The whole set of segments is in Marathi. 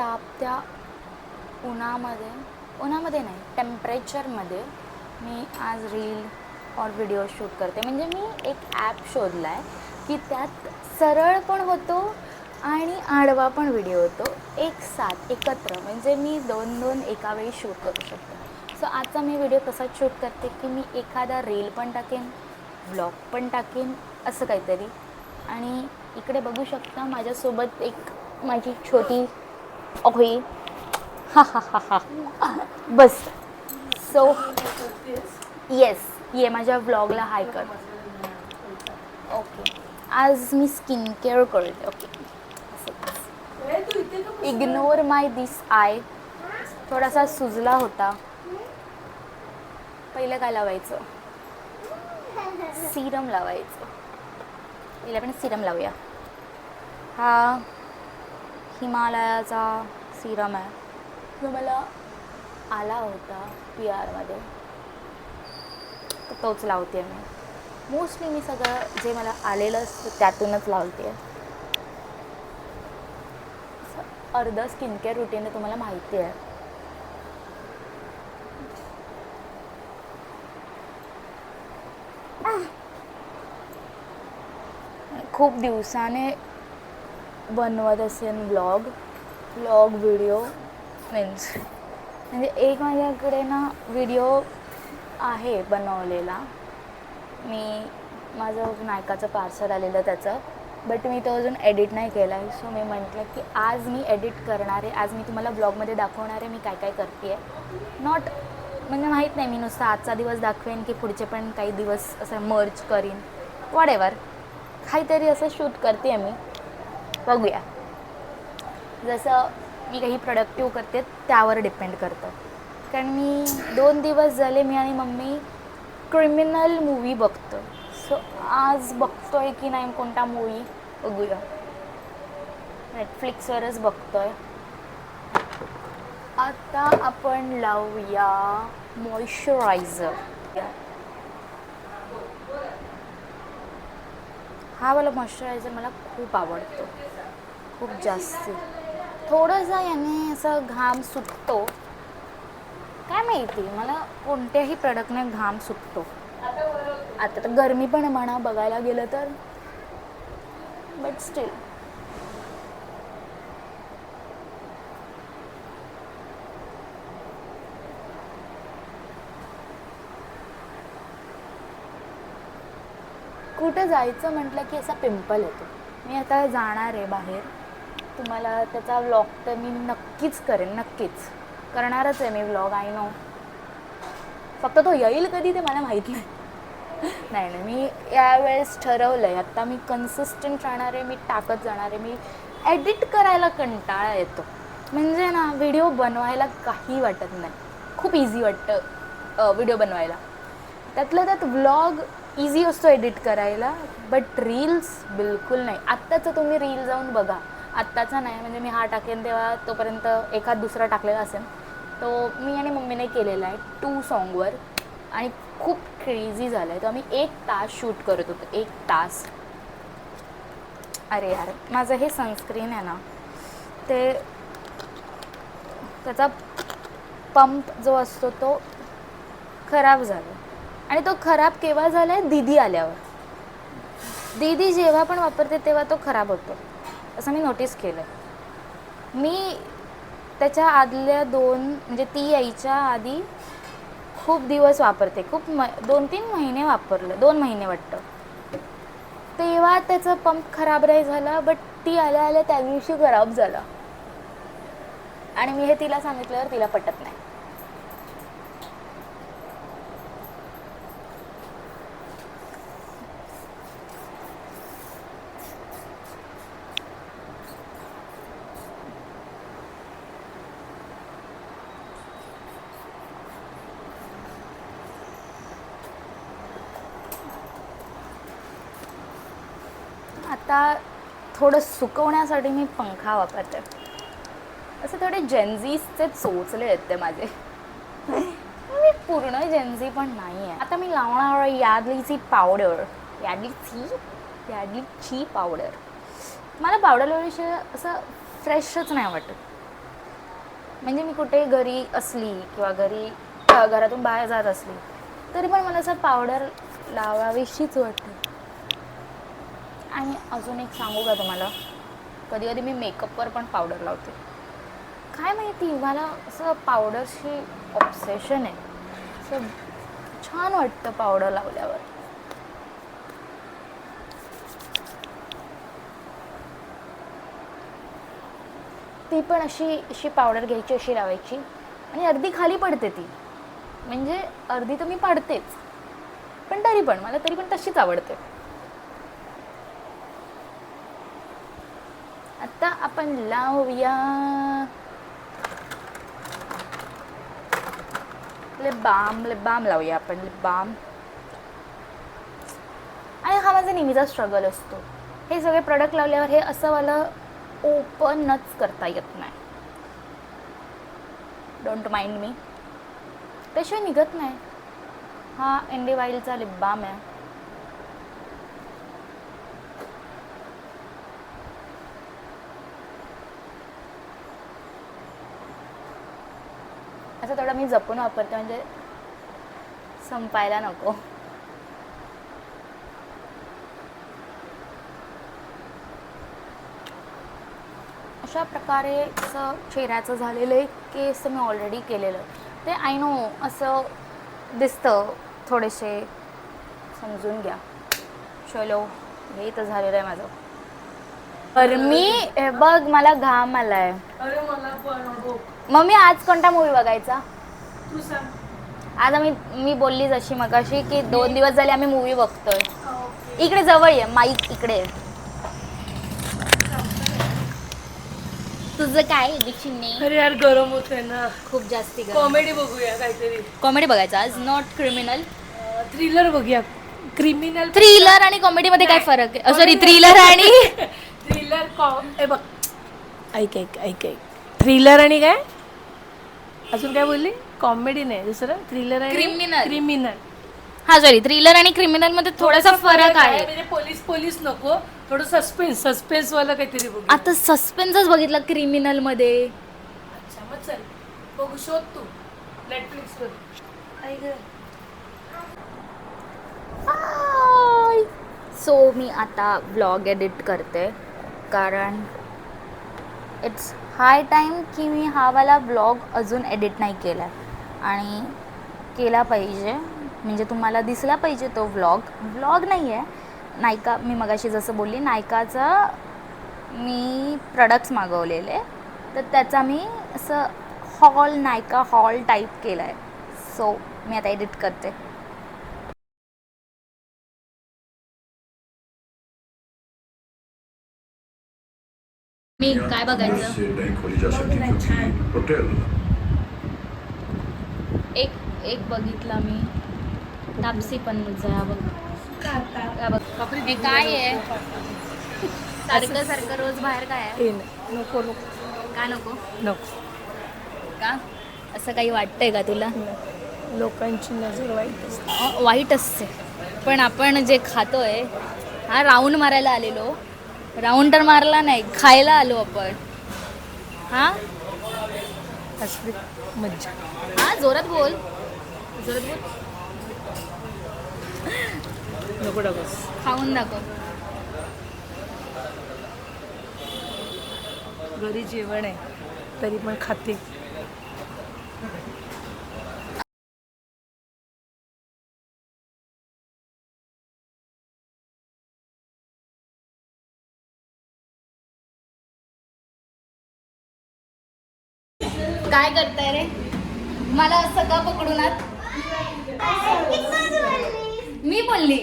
तापत्या उन्हामध्ये नाही, टेम्परेचरमध्ये मी आज रील और व्हिडिओ शूट करते. म्हणजे मी एक ॲप शोधला आहे की त्यात सरळ पण होतो आणि आडवा पण व्हिडिओ होतो एक साथ एकत्र. म्हणजे मी दोन एका वेळी शूट करू शकते. सो आजचा मी व्हिडिओ तसाच शूट करते की मी एखादा रील पण टाकेन, ब्लॉग पण टाकेन, असं काहीतरी. आणि इकडे बघू शकता माझ्यासोबत एक माझी छोटी ओही. हा हा हा हा बस. सो येस, ये माझ्या व्लॉगला हाय कर. ओके, आज मी स्किन केअर करते. Okay, ignore my this I. थोडासा सुजला होता. पहिलं काय लावायचं? सिरम लावायचं. पहिलं आपण सिरम लावूया. हा हिमालयाचा सिरम आहे जो मला आला होता PR मध्ये, तर तोच लावते मी. मोस्टली मी सगळं जे मला आलेलं असतं त्यातूनच लावते. अर्ध स्किन केअर रुटीन तुम्हाला माहिती आहे. खूप दिवसाने बनवत असेल व्लॉग व्हिडिओ मीन्स म्हणजे एक माझ्याकडे ना व्हिडिओ आहे बनवलेला. माझं नायकाचं पार्सल आलेलं त्याचं, बट मी तो अजून एडिट नाही केला आहे. सो मी म्हटलं की आज मी एडिट करणार आहे. आज मी तुम्हाला ब्लॉगमध्ये दाखवणार आहे मी काय काय करते आहे. नॉट म्हणजे माहीत नाही, मी नुसतं आजचा दिवस दाखवेन की पुढचे पण काही दिवस असं मर्ज करीन, वॉटेवर काहीतरी असं शूट करते आहे मी. बघूया. जसं मी काही प्रोडक्टिव्ह करते त्यावर डिपेंड करतं. कारण मी 2 दिवस झाले मी आणि मम्मी क्रिमिनल मूवी बघतो. सो आज बघतो आहे की नाही कोणता मूवी बघूया. नेटफ्लिक्सवरच बघतो आहे. आता आपण लावूया मॉइश्चरायझर. हा वाला मॉइश्चरायझर मला खूप आवडतो, खूप जास्त. थोडंसं याने असं घाम सुटतो, काय माहिती मला कोणत्याही प्रोडक्टने घाम सुटतो. आता तर गरमी पण आहे म्हणा बघायला गेलं तर, बट स्टील कुठं जायचं म्हटलं की असा पिंपल येतो. मी आता जाणार आहे बाहेर. तुम्हाला त्याचा व्लॉग तर मी नक्कीच करेन, नक्कीच करणारच आहे मी व्लॉग. आय नो, फक्त तो येईल कधी ते मला माहीत नाही. नाही, मी यावेळेस ठरवलं आहे आत्ता मी कन्सिस्टंट राहणार आहे. मी टाकत जाणार आहे. मी एडिट करायला कंटाळा येतो. म्हणजे ना व्हिडिओ बनवायला काही वाटत नाही, खूप इझी वाटतं व्हिडिओ बनवायला. त्यातलं त्यात व्लॉग इझी असतो एडिट करायला, बट रील्स बिलकुल नाही. आत्ताचं तुम्ही रील जाऊन बघा, आत्ताचा नाही म्हणजे मी हा टाकेन तेव्हा तोपर्यंत एखाद दुसरा टाकलेला असेल. तो मी आणि मम्मीने केलेला आहे 2 सॉन्गवर आणि खूप क्रेझी झालं आहे. तो आम्ही 1 तास शूट करत होतो, 1 तास. अरे यार, माझं हे सनस्क्रीन आहे ना ते त्याचा पंप जो असतो तो खराब झाला. आणि तो खराब केव्हा झाला आहे? दीदी आल्यावर. दीदी जेव्हा पण वापरते तेव्हा तो खराब होतो, असं मी नोटीस केलं आहे. मी त्याच्या आदल्या 2 म्हणजे ती यायच्या आधी खूप दिवस वापरते, खूप 2-3 महिने वापरलं, 2 महिने वाटतं. तेव्हा त्याचा पंप खराब नाही झाला, बट ती आल्या त्या दिवशी खराब झाला. आणि मी हे तिला सांगितल्यावर तिला पटत नाही. आता थोडं सुकवण्यासाठी मी पंखा वापरते. असं थोडे जेन्झीसचे चोचले आहेत ते माझे. मी पूर्ण जेन्झी पण नाही आहे. आता मी लावणार यार्डलीची पावडर. यार्डलीची पावडर. मला पावडर लावल्याशिवाय असं फ्रेशच नाही वाटत. म्हणजे मी कुठे घरी असली किंवा घरातून बाहेर जात असली तरी पण मला असं पावडर लावावीशीच वाटते. आणि अजून एक सांगू का तुम्हाला, कधी कधी मी मेकअपवर पण पावडर लावते. काय माहिती, मला असं पावडरशी ऑब्सेशन आहे. असं छान वाटतं पावडर लावल्यावर. ती पण अशी पावडर घ्यायची, अशी लावायची आणि अर्धी खाली पडते ती. म्हणजे अर्धी तर मी पाडतेच, पण मला तरी पण तशीच आवडते. आता आपण लावूया लिप बाम लावूया आपण लिप बाम. आणि हा माझा नेहमीचा स्ट्रगल असतो, हे सगळे प्रोडक्ट लावल्यावर हे असं मला ओपनच करता येत नाही. डोंट माइंड मी, त्याशिवाय निघत नाही. हा इंडिवाईलचा लिप बाम आहे. असं थोडं मी जपून वापरते, म्हणजे संपायला नको. अशा प्रकारे असं चेहऱ्याचं झालेलं आहे. केस मी ऑलरेडी केलेलं, ते आय नो असं दिसतं, थोडेसे समजून घ्या. चलो, हे तर झालेलं आहे माझं. तर मी हे बघ, मला घाम आलाय. मम्मी आज कोणता मूवी बघायचा? आज मी बोलली जशी मगाशी की 2 दिवस झाले आम्ही मूवी बघतोय. इकडे जवळ आहे माईक, इकडे. तुझं काय डिक्शन नाही? अरे यार गरम होतंय ना खूप जास्ती. कॉमेडी बघूया काहीतरी. कॉमेडी बघायचं आज, नॉट क्रिमिनल. थ्रिलर बघूया. क्रिमिनल थ्रिलर आणि कॉमेडी मध्ये काय फरक आहे? सॉरी, थ्रिलर आणि थ्रिलर बघ, ऐक ऐक ऐक ऐक थ्रिलर आणि काय अजून काय बोलली? कॉमेडी नाही, दुसरं थ्रिलर आणि क्रिमिनल. हा सॉरी, थ्रिलर आणि क्रिमिनल मध्ये थोडासा फरक आहे. म्हणजे पोलीस नको, थोडं सस्पेन्स वाला काहीतरी बघू. आता सस्पेन्सच बघितलं क्रिमिनल मध्ये. अच्छा, मग चल बघू, शोध तू नेटफ्लिक्स वर. सो मी आता व्लॉग एडिट करते, कारण इट्स हाय टाईम की मी हा वाला व्लॉग अजून एडिट नाही केला आहे. आणि केला पाहिजे, म्हणजे तुम्हाला दिसला पाहिजे तो व्लॉग नाही आहे. नायका, मी मगाशी जसं बोलली, नायकाचा मी प्रोडक्ट्स मागवलेले, तर त्याचा मी असं नायका हॉल टाईप केला आहे. सो मी आता एडिट करते. मी काय बघायचं? एक बघितला मी, तापसी पन्नूचा. बघ हे काय आहे? सारखं रोज बाहेर काय आहे? नको का नको? का असं काही वाटतंय का तुला? लोकांची नजर वाईट असते, पण आपण जे खातोय, हा राऊंड मारायला आलेलो, राऊंड तर मारला नाही, खायला आलो आपण. हा मज्जा. हा जोरात बोल. नको डबस, खाऊन दाखव. घरी जेवण आहे तरी पण खाते. काय करताय रे? मला असं का पकडून आत? मी बोलली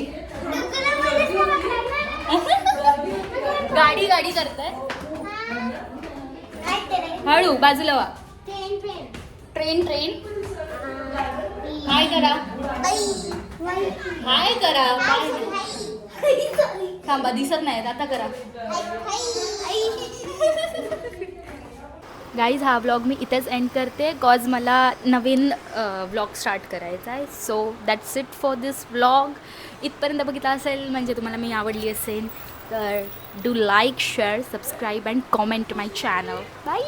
गाडी करताय. हळू, बाजूला वा. ट्रेन हाय करा. थांबा, दिसत नाही आता करा. गाईज, हा व्लॉग मी इथेच एंड करते, कॉज मला नवीन व्लॉग स्टार्ट करायचा आहे. So that's it for this vlog. इथपर्यंत बघितला असेल म्हणजे तुम्हाला मी आवडली असेल तर do like, share, subscribe and comment my channel. Bye.